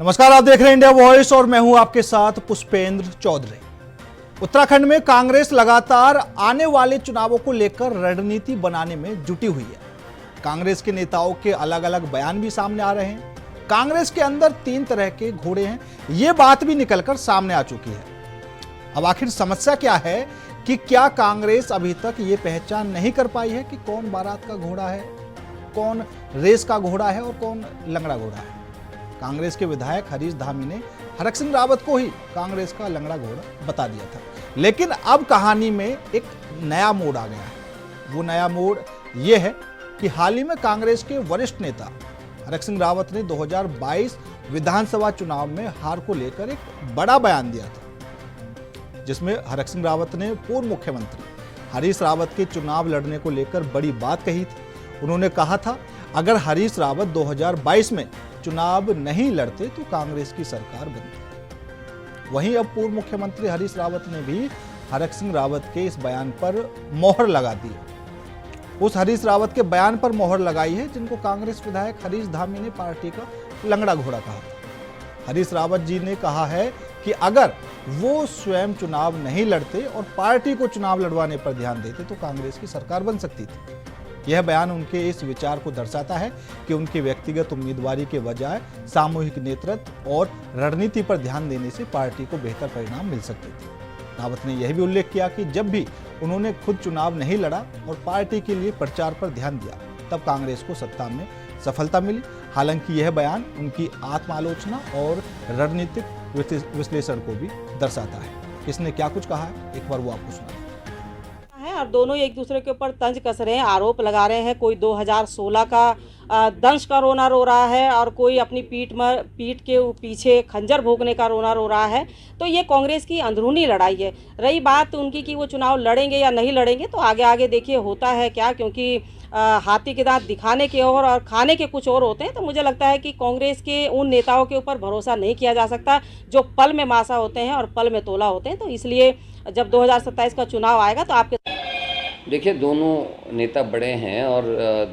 नमस्कार, आप देख रहे हैं इंडिया वॉइस और मैं हूं आपके साथ पुष्पेंद्र चौधरी। उत्तराखंड में कांग्रेस लगातार आने वाले चुनावों को लेकर रणनीति बनाने में जुटी हुई है। कांग्रेस के नेताओं के अलग अलग बयान भी सामने आ रहे हैं। कांग्रेस के अंदर 3 तरह के घोड़े हैं, ये बात भी निकलकर सामने आ चुकी है। अब आखिर समस्या क्या है कि क्या कांग्रेस अभी तक ये पहचान नहीं कर पाई है कि कौन बारात का घोड़ा है, कौन रेस का घोड़ा है और कौन लंगड़ा घोड़ा है। कांग्रेस के विधायक हरीश धामी ने हरक सिंह रावत को ही कांग्रेस का लंगड़ा घोड़ा बता दिया था, लेकिन अब कहानी में एक नया मोड़ आ गया है। वो नया मोड़ ये है कि हाल ही में कांग्रेस के वरिष्ठ नेता हरक सिंह रावत ने 2022 विधानसभा चुनाव में हार को लेकर एक बड़ा बयान दिया था, जिसमें हरक सिंह रावत ने पूर्व मुख्यमंत्री हरीश रावत के चुनाव लड़ने को लेकर बड़ी बात कही थी। उन्होंने कहा था, अगर हरीश रावत 2022 में चुनाव नहीं लड़ते तो कांग्रेस की सरकार बनती। वहीं अब पूर्व मुख्यमंत्री हरीश रावत ने भी हरक सिंह रावत के इस बयान पर मोहर लगा दी। उस हरीश रावत के बयान पर मोहर लगाई है जिनको कांग्रेस विधायक हरीश धामी ने पार्टी का लंगड़ा घोड़ा कहा था। हरीश रावत जी ने कहा है कि अगर वो स्वयं चुनाव नहीं लड़ते और पार्टी को चुनाव लड़वाने पर ध्यान देते तो कांग्रेस की सरकार बन सकती थी। यह बयान उनके इस विचार को दर्शाता है कि उनकी व्यक्तिगत उम्मीदवारी के बजाय सामूहिक नेतृत्व और रणनीति पर ध्यान देने से पार्टी को बेहतर परिणाम मिल सकते थे। रावत ने यह भी उल्लेख किया कि जब भी उन्होंने खुद चुनाव नहीं लड़ा और पार्टी के लिए प्रचार पर ध्यान दिया, तब कांग्रेस को सत्ता में सफलता मिली। हालांकि यह बयान उनकी आत्मालोचना और रणनीतिक विश्लेषण को भी दर्शाता है। किसने क्या कुछ कहा है, एक बार वो आपको सुना और दोनों एक दूसरे के ऊपर तंज कस रहे हैं, आरोप लगा रहे हैं। कोई 2016 का दंश का रोना रो रहा है और कोई अपनी पीठ के पीछे खंजर भोगने का रोना रो रहा है। तो ये कांग्रेस की अंदरूनी लड़ाई है। रही बात उनकी कि वो चुनाव लड़ेंगे या नहीं लड़ेंगे, तो आगे आगे देखिए होता है क्या, क्योंकि हाथी के दांत दिखाने के और खाने के कुछ और होते हैं। तो मुझे लगता है कि कांग्रेस के उन नेताओं के ऊपर भरोसा नहीं किया जा सकता जो पल में मासा होते हैं और पल में तोला होते हैं। तो इसलिए जब 2027 का चुनाव आएगा तो आपके देखिए, दोनों नेता बड़े हैं और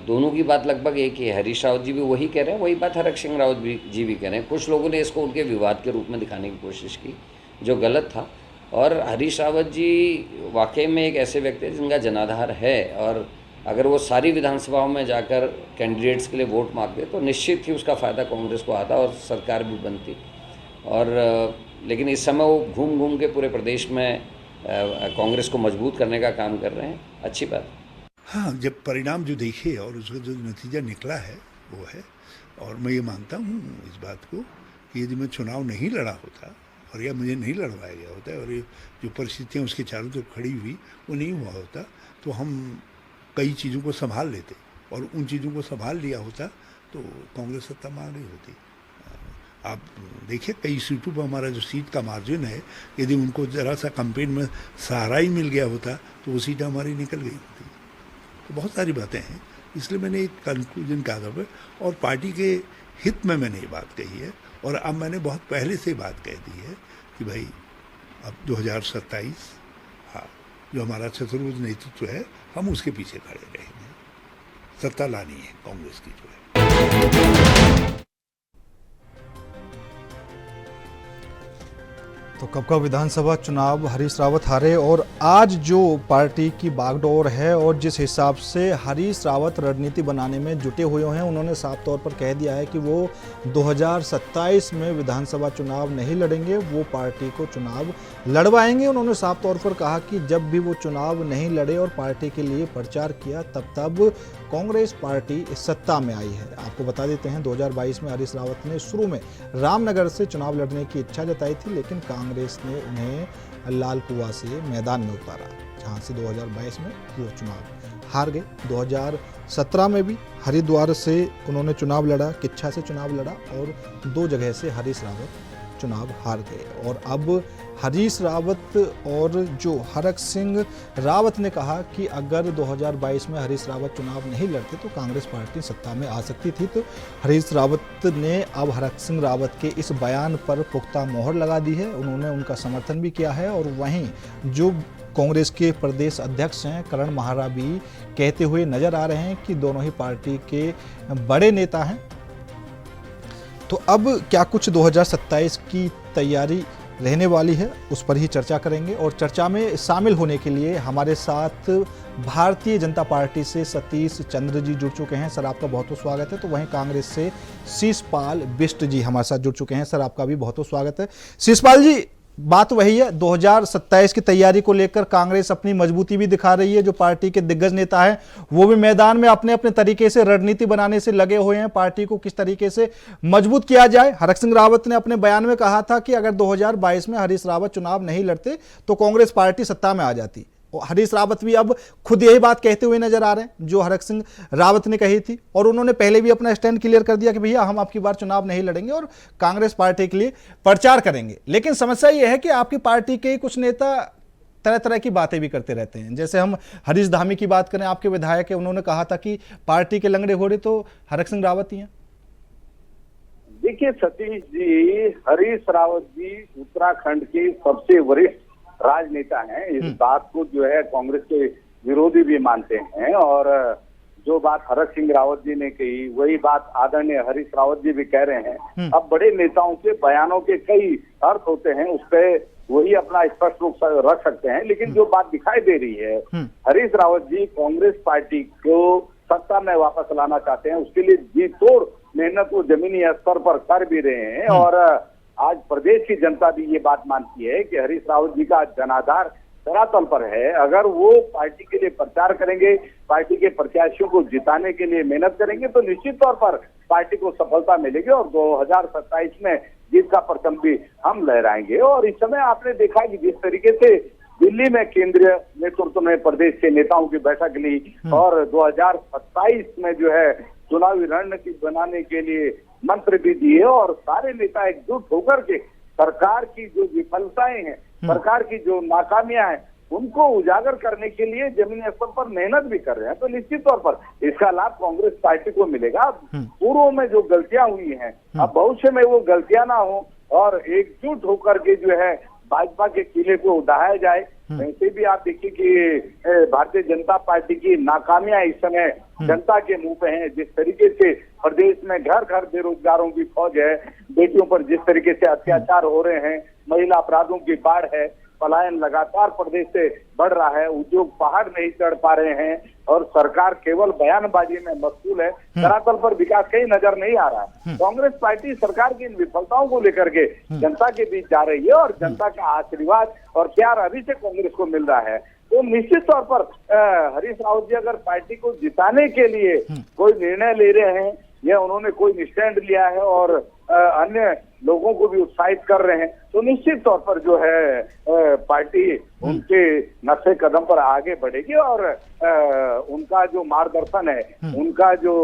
दोनों की बात लगभग एक ही है। हरीश रावत जी भी वही कह रहे हैं, वही बात हरक सिंह रावत जी भी कह रहे हैं। कुछ लोगों ने इसको उनके विवाद के रूप में दिखाने की कोशिश की, जो गलत था। और हरीश रावत जी वाकई में एक ऐसे व्यक्ति हैं जिनका जनाधार है, और अगर वो सारी विधानसभाओं में जाकर कैंडिडेट्स के लिए वोट मांगते तो निश्चित ही उसका फ़ायदा कांग्रेस को आता और सरकार भी बनती। और लेकिन इस समय वो घूम घूम के पूरे प्रदेश में कांग्रेस को मजबूत करने का काम कर रहे हैं। अच्छी बात। हाँ, जब परिणाम जो देखे और उसका जो नतीजा निकला है वो है, और मैं ये मानता हूँ इस बात को कि यदि मैं चुनाव नहीं लड़ा होता और या मुझे नहीं लड़वाया गया होता और ये जो परिस्थितियाँ उसके चारों तरफ खड़ी हुई वो नहीं हुआ होता, तो हम कई चीज़ों को संभाल लेते, और उन चीज़ों को संभाल लिया होता तो कांग्रेस सत्ता में आ गई होती। आप देखिए, कई सीटों पर हमारा जो सीट का मार्जिन है, यदि उनको ज़रा सा कैंपेन में सहारा ही मिल गया होता तो वो सीटें हमारी निकल गई होती। तो बहुत सारी बातें हैं, इसलिए मैंने एक कंक्लूजन कहा था और पार्टी के हित में मैंने ये बात कही है। और अब मैंने बहुत पहले से बात कह दी है कि भाई अब 2027 हाँ, जो हमारा चतुर्भुज नेतृत्व है, हम उसके पीछे खड़े रहेंगे। सत्ता लानी है कांग्रेस की जो है। तो कब का विधानसभा चुनाव हरीश रावत हारे, और आज जो पार्टी की बागडोर है और जिस हिसाब से हरीश रावत रणनीति बनाने में जुटे हुए हैं, उन्होंने साफ तौर पर कह दिया है कि वो 2027 में विधानसभा चुनाव नहीं लड़ेंगे, वो पार्टी को चुनाव लड़वाएंगे। उन्होंने साफ तौर पर कहा कि जब भी वो चुनाव नहीं लड़े और पार्टी के लिए प्रचार किया, तब कांग्रेस पार्टी सत्ता में आई है। आपको बता देते हैं, 2022 में हरीश रावत ने शुरू में रामनगर से चुनाव लड़ने की इच्छा जताई थी, लेकिन कांग्रेस ने उन्हें लाल कुआं से मैदान में उतारा, जहां से 2022 में वो चुनाव हार गए। 2017 में भी हरिद्वार से उन्होंने चुनाव लड़ा, किच्छा से चुनाव लड़ा, और 2 जगह से हरीश रावत चुनाव हार गए। और अब हरीश रावत और जो हरक सिंह रावत ने कहा कि अगर 2022 में हरीश रावत चुनाव नहीं लड़ते तो कांग्रेस पार्टी सत्ता में आ सकती थी। तो हरीश रावत ने अब हरक सिंह रावत के इस बयान पर पुख्ता मोहर लगा दी है। उन्होंने उनका समर्थन भी किया है, और वहीं जो कांग्रेस के प्रदेश अध्यक्ष हैं करण महारा भी कहते हुए नजर आ रहे हैं कि दोनों ही पार्टी के बड़े नेता हैं। तो अब क्या कुछ 2027 की तैयारी रहने वाली है, उस पर ही चर्चा करेंगे। और चर्चा में शामिल होने के लिए हमारे साथ भारतीय जनता पार्टी से सतीश चंद्र जी जुड़ चुके हैं। सर, आपका बहुत बहुत स्वागत है। तो वहीं कांग्रेस से शीशपाल बिष्ट जी हमारे साथ जुड़ चुके हैं। सर, आपका भी बहुत बहुत स्वागत है। शीशपाल जी, बात वही है, 2027 की तैयारी को लेकर कांग्रेस अपनी मजबूती भी दिखा रही है। जो पार्टी के दिग्गज नेता हैं वो भी मैदान में अपने अपने तरीके से रणनीति बनाने से लगे हुए हैं, पार्टी को किस तरीके से मजबूत किया जाए। हरक सिंह रावत ने अपने बयान में कहा था कि अगर 2022 में हरीश रावत चुनाव नहीं लड़ते तो कांग्रेस पार्टी सत्ता में आ जाती। हरीश रावत भी अब खुद यही बात कहते हुए नजर आ रहे हैं जो हरक सिंह रावत ने कही थी, और उन्होंने पहले भी अपना स्टैंड क्लियर कर दिया कि भैया हम आपकी बार चुनाव नहीं लड़ेंगे और कांग्रेस पार्टी के लिए प्रचार करेंगे। लेकिन समस्या यह है कि आपकी पार्टी के कुछ नेता तरह तरह की बातें भी करते रहते हैं। जैसे हम हरीश धामी की बात करें, आपके विधायक है, उन्होंने कहा था कि पार्टी के लंगड़े घोड़े तो हरक सिंह रावत ही हैं। देखिए सतीश जी, हरीश रावत जी उत्तराखंड के सबसे वरिष्ठ राजनेता हैं। इस बात को जो है कांग्रेस के विरोधी भी मानते हैं, और जो बात हरक सिंह रावत जी ने कही वही बात आदरणीय हरीश रावत जी भी कह रहे हैं। अब बड़े नेताओं के बयानों के कई अर्थ होते हैं, उस पर वही अपना स्पष्ट रूप से रख सकते हैं। लेकिन जो बात दिखाई दे रही है, हरीश रावत जी कांग्रेस पार्टी को सत्ता में वापस लाना चाहते हैं। उसके लिए जी तोड़ मेहनत वो जमीनी स्तर पर कर भी रहे हैं, और आज प्रदेश की जनता भी ये बात मानती है कि हरीश रावत जी का जनाधार धरातल पर है। अगर वो पार्टी के लिए प्रचार करेंगे, पार्टी के प्रत्याशियों को जिताने के लिए मेहनत करेंगे, तो निश्चित तौर पर पार्टी को सफलता मिलेगी और 2027 में जीत का परचम भी हम लहराएंगे। और इस समय आपने देखा कि जिस तरीके से दिल्ली में केंद्रीय नेतृत्व में प्रदेश के नेताओं की बैठक ली और 2027 में जो है चुनावी रणनीति बनाने के लिए मंत्र भी दिए, और सारे नेता एकजुट होकर के सरकार की जो विफलताएं हैं, सरकार की जो नाकामियां हैं, उनको उजागर करने के लिए जमीनी स्तर पर मेहनत भी कर रहे हैं। तो निश्चित तौर पर इसका लाभ कांग्रेस पार्टी को मिलेगा। पूर्व में जो गलतियां हुई हैं, अब भविष्य में वो गलतियां ना हो और एकजुट होकर के जो है भाजपा के किले को उड़ाया जाए। वैसे भी आप देखिए कि भारतीय जनता पार्टी की नाकामियां इस समय जनता के मुंह पे हैं। जिस तरीके से प्रदेश में घर घर बेरोजगारों की फौज है, बेटियों पर जिस तरीके से अत्याचार हो रहे हैं, महिला अपराधों की बाढ़ है, पलायन लगातार प्रदेश से बढ़ रहा है, उद्योग पहाड़ नहीं चढ़ पा रहे हैं, और सरकार केवल बयानबाजी में मशगूल है, धरातल पर विकास कहीं नजर नहीं आ रहा है। कांग्रेस पार्टी सरकार की इन विफलताओं को लेकर के जनता के बीच जा रही है, और जनता का आशीर्वाद और प्यार अभी से कांग्रेस को मिल रहा है। तो निश्चित तौर पर हरीश रावत जी अगर पार्टी को जिताने के लिए कोई निर्णय ले रहे हैं या उन्होंने कोई स्टैंड लिया है और अन्य लोगों को भी उत्साहित कर रहे हैं, तो निश्चित तौर पर जो है पार्टी उनके नक्शे कदम पर आगे बढ़ेगी, और उनका जो मार्गदर्शन है, उनका जो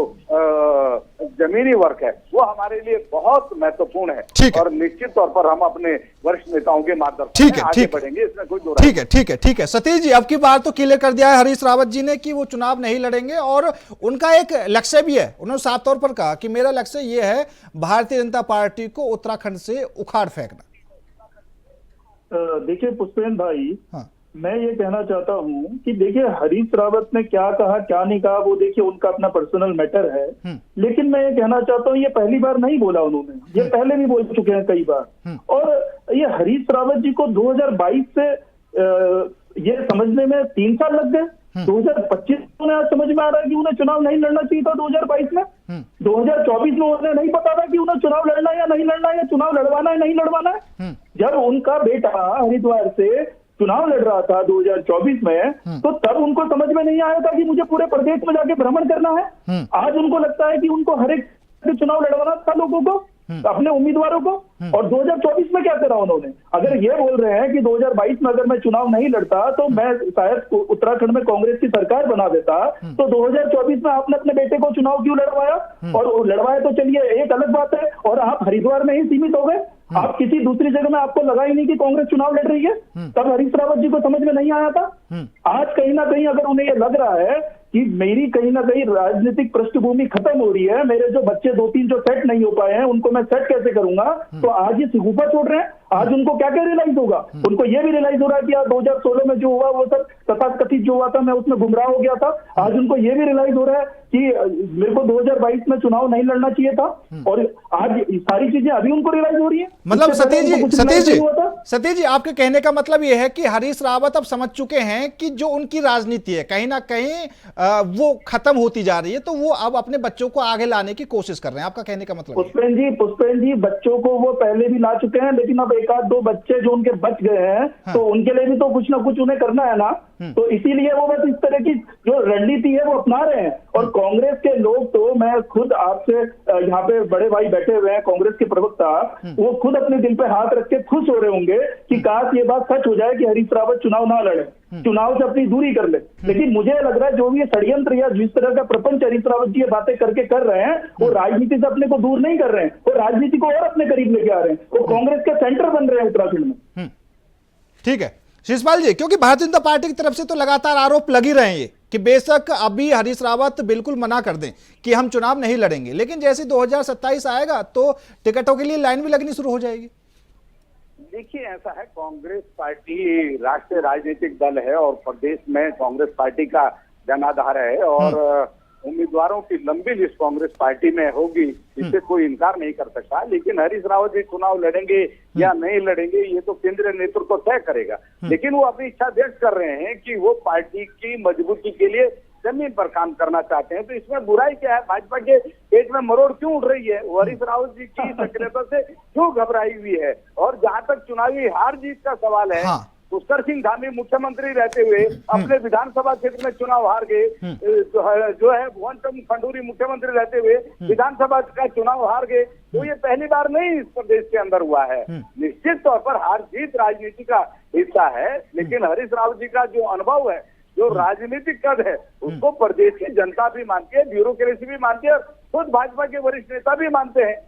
जमीनी वर्क है, वो हमारे लिए बहुत महत्वपूर्ण है। और निश्चित तौर पर हम अपने वरिष्ठ नेताओं के मार्गदर्शन में आगे बढ़ेंगे, इसमें कोई दो राय नहीं। ठीक है सतीश जी, अब की बार तो क्लियर कर दिया है हरीश रावत जी ने कि वो चुनाव नहीं लड़ेंगे, और उनका एक लक्ष्य भी है। उन्होंने साफ तौर पर कहा कि मेरा लक्ष्य ये है भारतीय जनता पार्टी को उत्तराखंड से उखाड़ फेंकना। देखिए पुष्पेंद्र भाई, मैं ये कहना चाहता हूँ कि देखिए हरीश रावत ने क्या कहा क्या नहीं कहा वो देखिए उनका अपना पर्सनल मैटर है, लेकिन मैं ये कहना चाहता हूँ ये पहली बार नहीं बोला उन्होंने, ये पहले भी बोल चुके हैं कई बार। और ये हरीश रावत जी को 2022 से ये समझने में 3 साल लग गए। 2025 में आज समझ में आ रहा है कि उन्हें चुनाव नहीं लड़ना चाहिए था 2022 में। 2024 में उन्हें नहीं पता था कि उन्हें चुनाव लड़ना या नहीं लड़ना है, या चुनाव लड़वाना है नहीं लड़वाना है। जब उनका बेटा हरिद्वार से चुनाव लड़ रहा था 2024 में, तो तब उनको समझ में नहीं आया था कि मुझे पूरे प्रदेश में जाके भ्रमण करना है। आज उनको लगता है कि उनको हर एक चुनाव लड़वाना था लोगों को, अपने उम्मीदवारों को। और 2024 में क्या करा उन्होंने? अगर ये बोल रहे हैं कि 2022 में अगर मैं चुनाव नहीं लड़ता तो मैं शायद उत्तराखंड में कांग्रेस की सरकार बना देता, तो 2024 में आपने अपने बेटे को चुनाव क्यों लड़वाया? और लड़वाया तो चलिए एक अलग बात है, और आप हरिद्वार में ही सीमित हो गए, आप किसी दूसरी जगह में आपको लगा ही नहीं कि कांग्रेस चुनाव लड़ रही है। तब हरीश रावत जी को समझ में नहीं आया था। आज कहीं ना कहीं अगर उन्हें ये लग रहा है कि मेरी कहीं ना कहीं राजनीतिक पृष्ठभूमि खत्म हो रही है, मेरे जो बच्चे 2-3 जो सेट नहीं हो पाए हैं उनको मैं सेट कैसे करूंगा, तो आज ये सिगुफा छोड़ रहे हैं। आज उनको क्या क्या रियलाइज होगा, उनको ये भी रियलाइज हो रहा है कि यार 2016 में जो हुआ वो सब तथाकथित जो हुआ था मैं उसमें गुमराह हो गया था। आज उनको ये भी रियलाइज हो रहा है कि मेरे को 2022 में चुनाव नहीं लड़ना चाहिए था, और आज सारी चीजें अभी उनको रियलाइज हो रही है। मतलब सतीश जी आपके कहने का मतलब ये है कि हरीश रावत अब समझ चुके हैं कि जो उनकी राजनीति है कहीं ना कहीं वो खत्म होती जा रही है, तो वो अब अपने बच्चों को आगे लाने की कोशिश कर रहे हैं। आपका कहने का मतलब पुष्पेन जी बच्चों को वो पहले भी ला चुके हैं, लेकिन अब 1-2 बच्चे जो उनके बच गए हैं, हाँ। तो उनके लिए भी तो कुछ ना कुछ उन्हें करना है ना, तो इसीलिए वो बस इस तरह की जो रणनीति है वो अपना रहे हैं। और कांग्रेस के लोग तो, मैं खुद आपसे यहाँ पे बड़े भाई बैठे हुए हैं कांग्रेस के प्रवक्ता, वो खुद अपने दिल पे हाथ रख के खुश हो रहे होंगे कि काश ये बात सच हो जाए कि हरीश रावत चुनाव ना लड़े, चुनाव से अपनी दूरी कर ले। लेकिन मुझे लग रहा है जो भी ये षड्यंत्र या जिस तरह का प्रपंच हरीश रावत जी ये बातें करके कर रहे हैं, वो राजनीति से अपने को दूर नहीं कर रहे हैं, वो राजनीति को और अपने करीब लेके आ रहे हैं, वो कांग्रेस के सेंटर बन रहे हैं उत्तराखंड में। ठीक है शिषपाल जी, क्योंकि भारतीय जनता पार्टी की तरफ से तो लगातार आरोप लग ही रहे हैं कि बेशक अभी हरीश रावत बिल्कुल मना कर दें कि हम चुनाव नहीं लड़ेंगे, लेकिन जैसे 2027 आएगा तो टिकटों के लिए लाइन भी लगनी शुरू हो जाएगी। देखिए ऐसा है, कांग्रेस पार्टी राष्ट्रीय राजनीतिक दल है और प्रदेश में कांग्रेस पार्टी का जनाधार है, और उम्मीदवारों की लंबी लिस्ट कांग्रेस पार्टी में होगी, इससे कोई इनकार नहीं कर सकता। लेकिन हरीश रावत जी चुनाव लड़ेंगे या नहीं लड़ेंगे ये तो केंद्रीय नेतृत्व तय करेगा। लेकिन वो अपनी इच्छा व्यक्त कर रहे हैं कि वो पार्टी की मजबूती के लिए जमीन पर काम करना चाहते हैं, तो इसमें बुराई क्या है? भाजपा के पेट में मरोड़ क्यों उठ रही है? वो हरीश रावत जी की सक्रियता से क्यों घबराई हुई है? और जहां तक चुनावी हार जीत का सवाल है, पुष्कर सिंह धामी मुख्यमंत्री रहते हुए अपने विधानसभा क्षेत्र में चुनाव हार गए, जो है भुवन खंडूरी मुख्यमंत्री रहते हुए विधानसभा का चुनाव हार गए, तो ये पहली बार नहीं इस प्रदेश के अंदर हुआ है। निश्चित तौर पर हार जीत राजनीति का हिस्सा है, लेकिन हरीश रावत जी का जो अनुभव है, जो राजनीतिक कद है, उसको प्रदेश की जनता भी मानती है, ब्यूरोक्रेसी भी मानती है, और खुद भाजपा के वरिष्ठ नेता भी मानते हैं।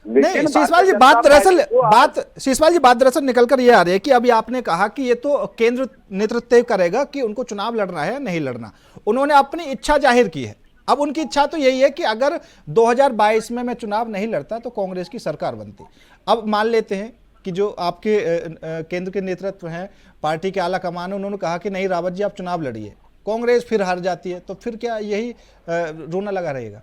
नहीं शिषपाल जी, बात दरअसल निकलकर ये आ रही है कि अभी आपने कहा कि ये तो केंद्र नेतृत्व तय करेगा कि उनको चुनाव लड़ना है या नहीं लड़ना। उन्होंने अपनी इच्छा जाहिर की है, अब उनकी इच्छा तो यही है कि अगर 2022 में मैं चुनाव नहीं लड़ता तो कांग्रेस की सरकार बनती। अब मान लेते हैं कि जो आपके केंद्र के नेतृत्व हैं, पार्टी के आला कमान, उन्होंने कहा कि नहीं रावत जी आप चुनाव लड़िए, कांग्रेस फिर हार जाती है, तो फिर क्या यही रोना लगा रहेगा?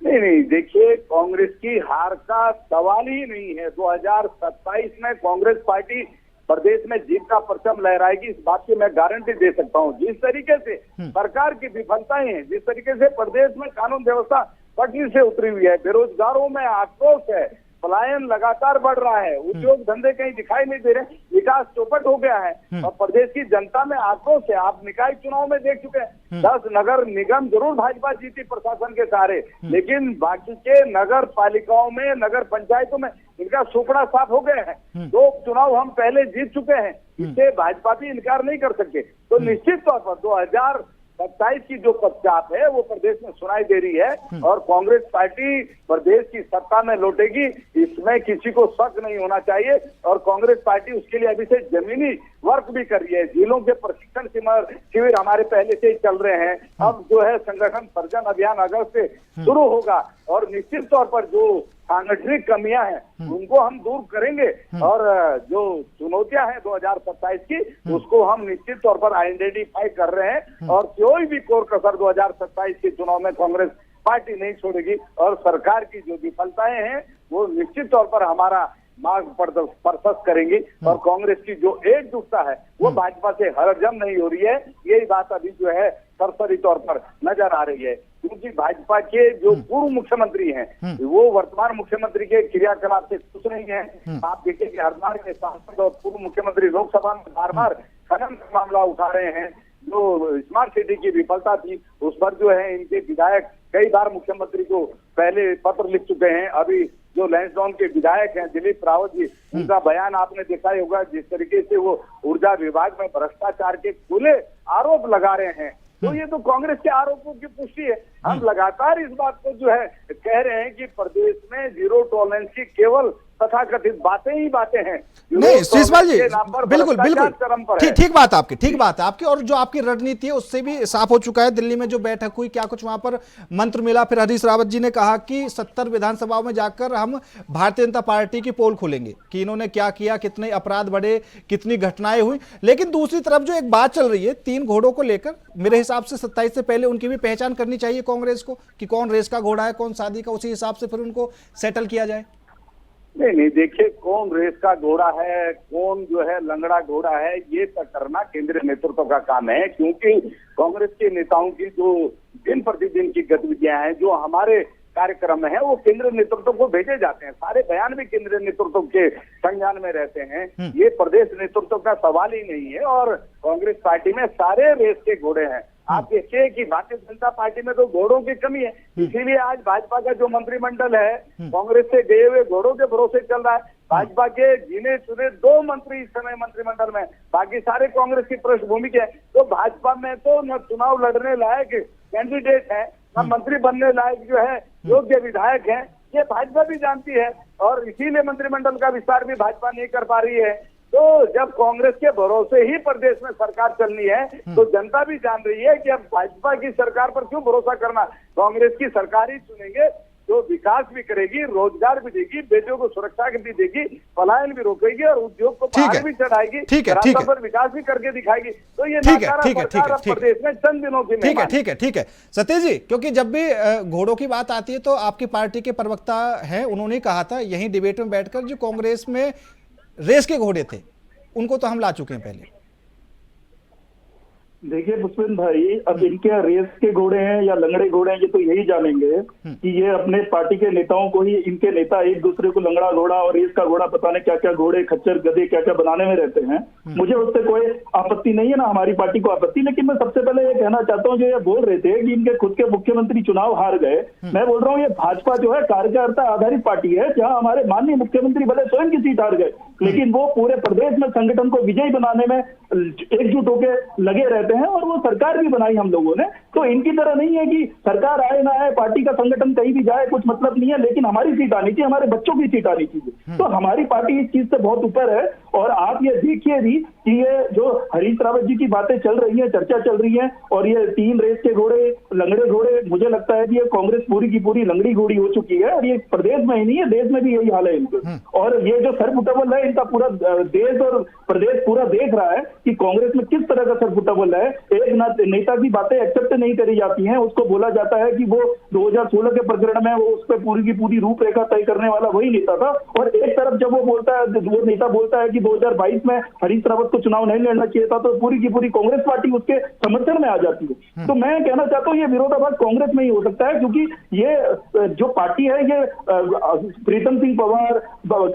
नहीं, देखिए कांग्रेस की हार का सवाल ही नहीं है। 2027 में कांग्रेस पार्टी प्रदेश में जीत का परचम लहराएगी, इस बात की मैं गारंटी दे सकता हूं। जिस तरीके से सरकार की विफलताएं हैं, जिस तरीके से प्रदेश में कानून व्यवस्था पटरी से उतरी हुई है, बेरोजगारों में आक्रोश है, पलायन लगातार बढ़ रहा है, उद्योग धंधे कहीं दिखाई नहीं दे रहे, विकास चौपट हो गया है, और प्रदेश की जनता में आक्रोश है। आप निकाय चुनाव में देख चुके हैं, 10 नगर निगम जरूर भाजपा जीती प्रशासन के सहारे, लेकिन बाकी के नगर पालिकाओं में, नगर पंचायतों में इनका सुपड़ा साफ हो गए हैं। 2 चुनाव हम पहले जीत चुके हैं, इससे भाजपा भी इनकार नहीं कर सकते। तो निश्चित तौर पर 2027 की जो पश्चात है वो प्रदेश में सुनाई दे रही है, और कांग्रेस पार्टी प्रदेश की सत्ता में लौटेगी, इसमें किसी को शक नहीं होना चाहिए। और कांग्रेस पार्टी उसके लिए अभी से जमीनी वर्क भी कर रही है। जिलों के प्रशिक्षण शिविर हमारे पहले से ही चल रहे हैं, अब जो है संगठन सर्जन अभियान अगस्त से शुरू होगा, और निश्चित तौर पर जो सांगठनिक कमियां हैं उनको हम दूर करेंगे, और जो चुनौतियां हैं 2027 की उसको हम निश्चित तौर पर आइडेंटिफाई कर रहे हैं, और कोई भी कोर कसर 2027 के चुनाव में कांग्रेस पार्टी नहीं छोड़ेगी। और सरकार की जो विफलताएं हैं वो निश्चित तौर पर हमारा मार्ग प्रशस्त करेंगी, और कांग्रेस की जो एकजुटता है वो भाजपा से हरजम नहीं हो रही है। यही बात अभी जो है सरसरी तौर पर नजर आ रही है, क्योंकि भाजपा के जो पूर्व मुख्यमंत्री हैं वो वर्तमान मुख्यमंत्री के क्रियाकलाप से खुश नहीं है। आप देखिए कि हरिद्वार के सांसद और पूर्व मुख्यमंत्री लोकसभा में बार बार खनन का मामला उठा रहे हैं। जो स्मार्ट सिटी की विफलता थी उस पर जो है इनके विधायक कई बार मुख्यमंत्री को पहले पत्र लिख चुके हैं। अभी जो लैंसडाउन के विधायक हैं दिलीप रावत जी, उनका बयान आपने देखा ही होगा, जिस तरीके से वो ऊर्जा विभाग में भ्रष्टाचार के खुले आरोप लगा रहे हैं। तो ये तो कांग्रेस के आरोपों की पुष्टि है। हम लगातार इस बात को जो है कह रहे हैं कि प्रदेश में जीरो टॉलरेंस की केवल तथाकथित बातें ही बातें हैं। नहीं शिशपाल जी, बिल्कुल बिल्कुल ठीक बात आपकी और जो आपकी रणनीति है उससे भी साफ हो चुका है। दिल्ली में जो बैठक हुई, क्या कुछ वहां पर मंत्र मिला, फिर हरीश रावत जी ने कहा कि 70 विधानसभाओं में जाकर हम भारतीय जनता पार्टी की पोल खोलेंगे कि इन्होंने क्या किया, कितने अपराध बढ़े, कितनी घटनाएं हुई। लेकिन दूसरी तरफ जो एक बात चल रही है 3 घोड़ों को लेकर, मेरे हिसाब से 27 से पहले उनकी भी पहचान करनी चाहिए कांग्रेस को कि कौन रेस का घोड़ा है, कौन शादी का, उसी हिसाब से फिर उनको सेटल किया जाए। नहीं, देखिए कौन रेस का घोड़ा है, कौन जो है लंगड़ा घोड़ा है, ये तय करना केंद्रीय नेतृत्व का काम है। क्योंकि कांग्रेस के नेताओं की जो दिन प्रतिदिन की गतिविधियां हैं, जो हमारे कार्यक्रम है, वो केंद्रीय नेतृत्व को भेजे जाते हैं। सारे बयान भी केंद्रीय नेतृत्व के संज्ञान में रहते हैं। ये प्रदेश नेतृत्व का सवाल ही नहीं है। और कांग्रेस पार्टी में सारे रेस के घोड़े हैं। आप देखिए कि भारतीय जनता पार्टी में तो घोड़ों की कमी है, इसीलिए आज भाजपा का जो मंत्रिमंडल है कांग्रेस से गए हुए घोड़ों के भरोसे चल रहा है। भाजपा के गिने चुने 2 मंत्री इस समय मंत्रिमंडल में, बाकी सारे कांग्रेस की पृष्ठभूमि के हैं। तो भाजपा में तो न चुनाव लड़ने लायक कैंडिडेट है, न मंत्री बनने लायक जो है योग्य विधायक है। ये भाजपा भी जानती है और इसीलिए मंत्रिमंडल का विस्तार भी भाजपा नहीं कर पा रही है। तो जब कांग्रेस के भरोसे ही प्रदेश में सरकार चलनी है, तो जनता भी जान रही है कि अब भाजपा की सरकार पर क्यों भरोसा करना। कांग्रेस की सरकार ही चुनेंगे जो विकास भी करेगी, रोजगार भी देगी, बेटियों को सुरक्षा भी देगी, पलायन भी रोकेगी और उद्योग को बाहर भी चढ़ाएगी, रास्ता पर विकास भी करके दिखाएगी। तो ये प्रदेश में चंद दिनों की ठीक है सतीश जी, क्योंकि जब भी घोड़ों की बात आती है तो आपकी पार्टी के प्रवक्ता हैं, उन्होंने कहा था यही डिबेट में बैठकर जो कांग्रेस में रेस के घोड़े थे उनको तो हम ला चुके हैं पहले। देखिए पुष्पेंद्र भाई, अब इनके रेस के घोड़े हैं या लंगड़े घोड़े हैं, ये तो यही जानेंगे कि ये अपने पार्टी के नेताओं को ही, इनके नेता एक दूसरे को लंगड़ा घोड़ा और रेस का घोड़ा पता नहीं क्या क्या घोड़े, खच्चर, गधे क्या क्या बनाने में रहते हैं। मुझे उससे कोई आपत्ति नहीं है, ना हमारी पार्टी को आपत्ति। लेकिन मैं सबसे पहले ये कहना चाहता हूँ, जो ये बोल रहे थे कि इनके खुद के मुख्यमंत्री चुनाव हार गए, मैं बोल रहा हूँ ये भाजपा जो है कार्यकर्ता आधारित पार्टी है, जहाँ हमारे माननीय मुख्यमंत्री भले स्वयं की सीट हार गए, लेकिन वो पूरे प्रदेश में संगठन को विजयी बनाने में एकजुट होकर लगे रहते हैं और वो सरकार भी बनाई हम लोगों ने। तो इनकी तरह नहीं है कि सरकार आए ना आए, पार्टी का संगठन कहीं भी जाए कुछ मतलब नहीं है, लेकिन हमारी सीट आनी चाहिए, हमारे बच्चों की सीट आनी चाहिए। तो हमारी पार्टी इस चीज से बहुत ऊपर है। और आप ये देखिए भी कि ये जो हरीश रावत जी की बातें चल रही है, चर्चा चल रही है, और ये 3 रेस के घोड़े, लंगड़े घोड़े, मुझे लगता है कि ये कांग्रेस पूरी की पूरी लंगड़ी घोड़ी हो चुकी है। और ये प्रदेश में ही नहीं है, देश में भी यही हाल है इनके। और ये जो सरफुटेबल है, इनका पूरा देश और प्रदेश पूरा देख रहा है कि कांग्रेस में किस तरह का सरफुटेबल है। एक नेता की बातें एक्सेप्ट नहीं करी जाती हैं, उसको बोला जाता है कि वो 2016 के प्रकरण में वो उस पर पूरी की पूरी रूपरेखा तय करने वाला वही नेता था। और एक तरफ जब वो नेता बोलता है कि 2022 में हरीश रावत को चुनाव नहीं लड़ना चाहिए था, तो पूरी की पूरी कांग्रेस पार्टी उसके समर्थन में आ जाती है। तो मैं कहना चाहता हूँ ये विरोधाभास कांग्रेस में ही हो सकता है, क्योंकि ये जो पार्टी है, ये प्रीतम सिंह पवार,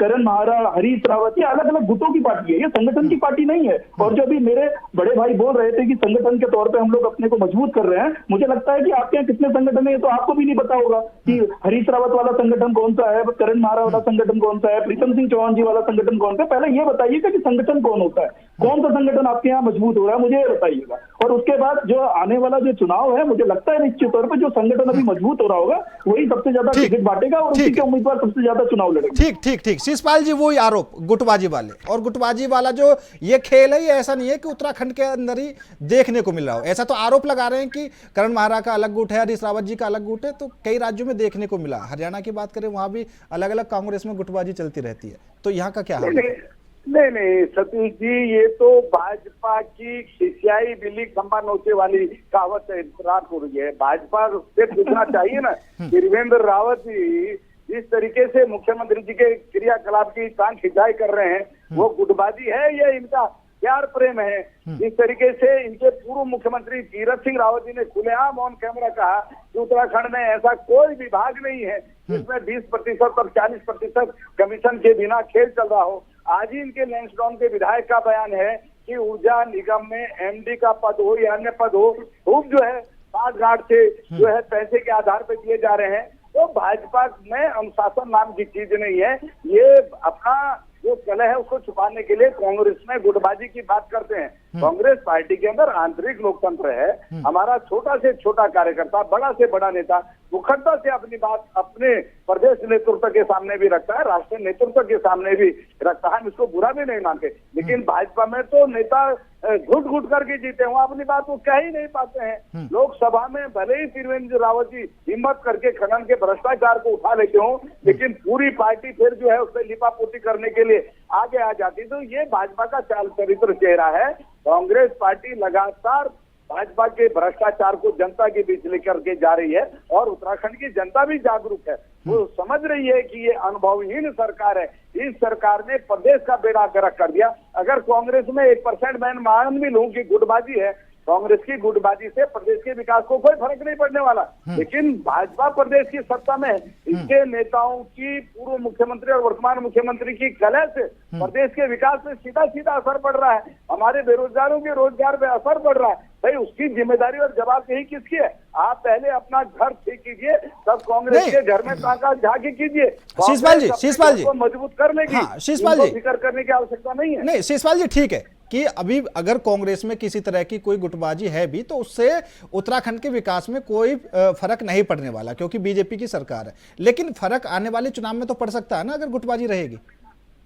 करण महारा, हरीश रावत, ये अलग अलग गुटों की पार्टी है, ये संगठन की पार्टी नहीं है। और जो भी मेरे बड़े भाई बोल रहे थे कि संगठन के तौर पे हम लोग अपने को मजबूत कर रहे हैं, मुझे लगता है कि आपके यहाँ कितने संगठन है तो आपको भी नहीं पता होगा कि हरीश रावत वाला संगठन कौन सा है, करण महारा वाला संगठन कौन सा है, प्रीतम सिंह चौहान जी वाला संगठन कौन सा है। पहले ये बताइएगा कि संगठन कौन होता है, कौन सा संगठन आपके यहाँ मजबूत हो रहा है, मुझे ये बताइएगा। और उसके बाद जो आने वाला जो चुनाव है, मुझे लगता है निश्चित तौर पर जो संगठन अभी मजबूत हो रहा होगा वही सबसे ज्यादा टिकट बांटेगा और उसी के उम्मीदवार सबसे ज्यादा चुनाव लड़ेंगे। ठीक शिशपाल जी, वही आरोप गुटबाजी वाले, और गुटबाजी वाला जो ये खेल है, ये ऐसा नहीं है कि उत्तराखंड के अंदर ही देखने को मिल रहा हो। ऐसा तो आरोप लगा रहे हैं कि करण महारा का अलग गुट है, हरीश रावत जी का अलग गुट है, तो कई राज्यों में देखने को मिला। हरियाणा की बात करें, वहां भी अलग अलग कांग्रेस में गुटबाजी चलती रहती है। तो यहाँ का क्या हाल है? नहीं सतीश जी, ये तो भाजपा की खिसियाई बिल्ली खंबा नोचे वाली कहावत रात हो रही है। भाजपा से पूछना चाहिए ना, त्रिवेंद्र रावत जी जिस तरीके से मुख्यमंत्री जी के क्रियाकलाप की टांग खिंचाई कर रहे हैं, वो गुटबाजी है या इनका प्यार प्रेम है? जिस तरीके से इनके पूर्व मुख्यमंत्री तीरथ सिंह रावत जी ने खुलेआम ऑन कैमरा कहा कि उत्तराखंड में ऐसा कोई विभाग नहीं है जिसमें 20% और 40% कमीशन के बिना खेल चल रहा हो। आज ही इनके लैंसडाउन के विधायक का बयान है कि ऊर्जा निगम में एमडी का पद हो या अन्य पद हो, खूब जो है साठ गांठ से जो है पैसे के आधार पर दिए जा रहे हैं। तो भाजपा में अनुशासन नाम की चीज नहीं है। ये अपना जो कलह है उसको छुपाने के लिए कांग्रेस में गुटबाजी की बात करते हैं। कांग्रेस पार्टी के अंदर आंतरिक लोकतंत्र है। हमारा छोटा से छोटा कार्यकर्ता, बड़ा से बड़ा नेता मुखरता से अपनी बात अपने प्रदेश नेतृत्व के सामने भी रखता है, राष्ट्रीय नेतृत्व के सामने भी रखता है। हम इसको बुरा भी नहीं मानते, लेकिन भाजपा में तो नेता घुट घुट करके जीते हुए अपनी बात वो कह ही नहीं पाते हैं। लोकसभा में भले ही त्रिवेंद्र रावत जी हिम्मत करके खनन के भ्रष्टाचार को उठा लेते हो, लेकिन पूरी पार्टी फिर जो है उससे लिपापोती करने के लिए आगे आ जाती। तो ये भाजपा का चाल चरित्र चेहरा है। कांग्रेस पार्टी लगातार भाजपा के भ्रष्टाचार को जनता के बीच लेकर के जा रही है और उत्तराखंड की जनता भी जागरूक है। वो समझ रही है कि ये अनुभवहीन सरकार है। इस सरकार ने प्रदेश का बेड़ा गर्क कर दिया। अगर कांग्रेस में 1% मैं मान भी लूं कि गुटबाजी है, कांग्रेस की गुटबाजी से प्रदेश के विकास को कोई फर्क नहीं पड़ने वाला, लेकिन भाजपा प्रदेश की सत्ता में इसके नेताओं की, पूर्व मुख्यमंत्री और वर्तमान मुख्यमंत्री की कलह से प्रदेश के विकास में सीधा सीधा असर पड़ रहा है। हमारे बेरोजगारों के रोजगार पे असर पड़ रहा है। भाई उसकी जिम्मेदारी और जवाबदेही किसकी है? आप पहले अपना घर ठीक कीजिए, तब कांग्रेस के घर में ताका झांकी कीजिए। शीशपाल जी को मजबूत कर लेगी। हाँ, शीशपाल जी, फिक्र करने की आवश्यकता नहीं है। नहीं शीशपाल जी, ठीक है कि अभी अगर कांग्रेस में किसी तरह की कोई गुटबाजी है भी तो उससे उत्तराखंड के विकास में कोई फर्क नहीं पड़ने वाला, क्योंकि बीजेपी की सरकार है। लेकिन फर्क आने वाले चुनाव में तो पड़ सकता है ना, अगर गुटबाजी रहेगी।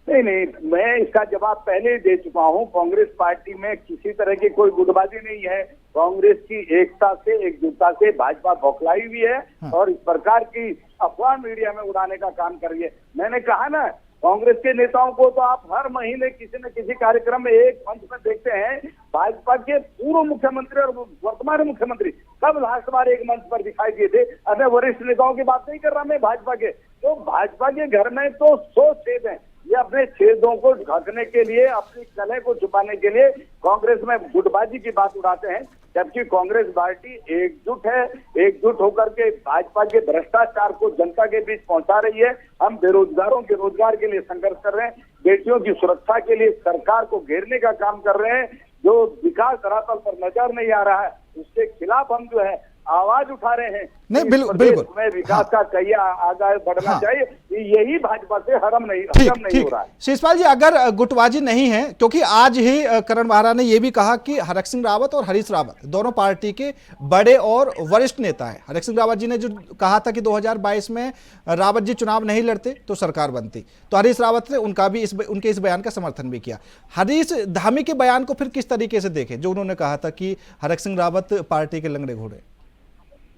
नहीं, मैं इसका जवाब पहले ही दे चुका हूं। कांग्रेस पार्टी में किसी तरह की कोई गुटबाजी नहीं है। कांग्रेस की एकता से, एकजुटता से भाजपा बौखलाई हुई है और इस प्रकार की अफवाह मीडिया में उड़ाने का काम कर रही है। मैंने कहा ना, कांग्रेस के नेताओं को तो आप हर महीने किसी न किसी कार्यक्रम में एक मंच में देखते हैं। भाजपा के पूर्व मुख्यमंत्री और वर्तमान मुख्यमंत्री कब लास्ट बार एक मंच पर दिखाई दिए थे? अन्य वरिष्ठ नेताओं की बात नहीं कर रहा मैं भाजपा के। तो भाजपा के घर में तो 100 छेद हैं। ये अपने छेदों को ढकने के लिए, अपनी कलह को छुपाने के लिए कांग्रेस में गुटबाजी की बात उड़ाते हैं, जबकि कांग्रेस पार्टी एकजुट है। एकजुट होकर के भाजपा के भ्रष्टाचार को जनता के बीच पहुंचा रही है। हम बेरोजगारों के रोजगार के लिए संघर्ष कर रहे हैं, बेटियों की सुरक्षा के लिए सरकार को घेरने का काम कर रहे हैं। जो विकास धरातल पर नजर नहीं आ रहा है उसके खिलाफ हम जो है आवाज उठा रहे हैं। नहीं, बिल्कुल में विकास का कहिया आगे बढ़ना चाहिए। यही भाजपा से हरम नहीं हो रहा है। शीशपाल जी, अगर गुटबाजी नहीं है, क्योंकि आज ही करण बाहरा ने यह भी कहा कि हरक सिंह रावत और हरीश रावत दोनों पार्टी के बड़े और वरिष्ठ नेता हैं। हरक सिंह रावत जी ने जो कहा था कि 2022 में रावत जी चुनाव नहीं लड़ते तो सरकार बनती, तो हरीश रावत ने उनके इस बयान का समर्थन भी किया। हरीश धामी के बयान को फिर किस तरीके से देखें, जो उन्होंने कहा था कि हरक सिंह रावत पार्टी के लंगड़े घोड़े?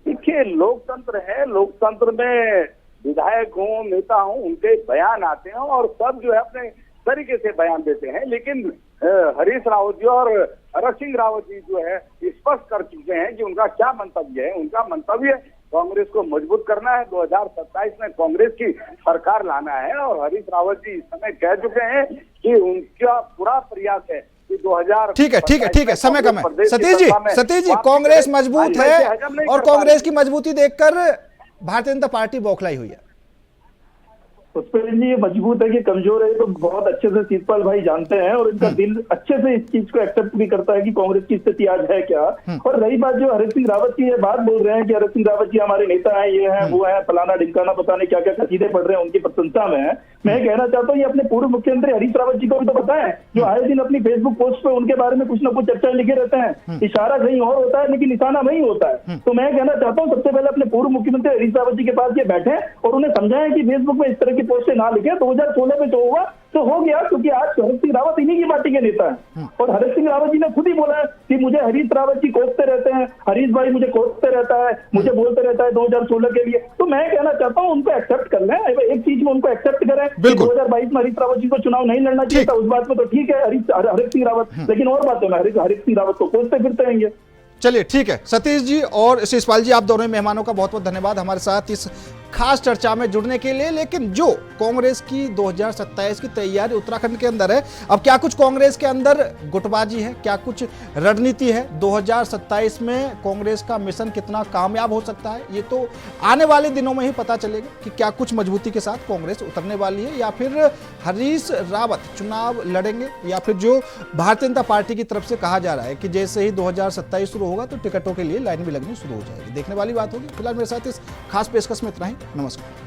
देखिए, लोकतंत्र है, लोकतंत्र में विधायक हों, नेता हों, उनके बयान आते हैं और सब जो है अपने तरीके से बयान देते हैं। लेकिन हरीश रावत जी और हरक सिंह रावत जी जो है स्पष्ट कर चुके हैं कि उनका क्या मंतव्य है। उनका मंतव्य कांग्रेस को मजबूत करना है, 2027 में कांग्रेस की सरकार लाना है। और हरीश रावत जी इस समय कह चुके हैं कि उनका पूरा प्रयास है। ठीक है, समय कम है। सतीश जी, कांग्रेस मजबूत है और कांग्रेस की मजबूती देखकर भारतीय जनता पार्टी बौखलाई हुई है। पुष्पेंद्र जी, ये मजबूत है कि कमजोर है तो बहुत अच्छे से शीतपाल भाई जानते हैं और इनका दिल अच्छे से इस चीज को एक्सेप्ट भी करता है कि कांग्रेस की स्थिति आज है क्या। और रही बात जो हरक सिंह रावत की ये बात बोल रहे हैं कि हरक सिंह रावत जी हमारे नेता हैं, ये हैं, वो है, फलाना ढिमकाना, पता नहीं क्या क्या कसीदे पढ़ रहे हैं उनकी प्रशंसा में। मैं कहना चाहता हूँ ये अपने पूर्व मुख्यमंत्री हरीश रावत जी को भी तो पता है, जो आए दिन अपनी फेसबुक पोस्ट पे उनके बारे में कुछ ना कुछ चर्चा लिखे रहते हैं। इशारा कहीं और होता है लेकिन निशाना वही होता है। तो मैं कहना चाहता हूँ सबसे पहले अपने पूर्व मुख्यमंत्री हरीश रावत जी के पास ये बैठे और उन्हें समझाएं कि फेसबुक में इस तरह की पोस्टें ना लिखे। 2016 में जो हुआ तो हो गया, क्योंकि आज हरक सिंह रावत इन्हीं की पार्टी के नेता हैं। और हरक सिंह रावत जी ने खुद ही बोला है कि मुझे हरीश रावत जी कोसते रहते हैं, हरीश भाई मुझे कोसते रहता है, मुझे बोलते रहता है 2016 के लिए। तो मैं कहना चाहता हूं उनको एक्सेप्ट कर लें, एक चीज में उनको एक्सेप्ट करें। 2022 में हरीश रावत जी को चुनाव नहीं लड़ना चाहिए था, उस बात में तो ठीक है हरक सिंह रावत, लेकिन और बातों में हरक सिंह रावत को कोसते फिरते रहेंगे। चलिए ठीक है, सतीश जी और शीशपाल जी, आप दोनों मेहमानों का बहुत बहुत धन्यवाद हमारे साथ इस खास चर्चा में जुड़ने के लिए। लेकिन जो कांग्रेस की 2027 की तैयारी उत्तराखंड के अंदर है, अब क्या कुछ कांग्रेस के अंदर गुटबाजी है, क्या कुछ रणनीति है, 2027 में कांग्रेस का मिशन कितना कामयाब हो सकता है, ये तो आने वाले दिनों में ही पता चलेगा कि क्या कुछ मजबूती के साथ कांग्रेस उतरने वाली है, या फिर हरीश रावत चुनाव लड़ेंगे, या फिर जो भारतीय जनता पार्टी की तरफ से कहा जा रहा है कि जैसे ही 2027 शुरू होगा तो टिकटों के लिए लाइन भी लगनी शुरू हो जाएगी। देखने वाली बात होगी। फिलहाल मेरे साथ इस खास पेशकश में इतना ही। नमस्कार।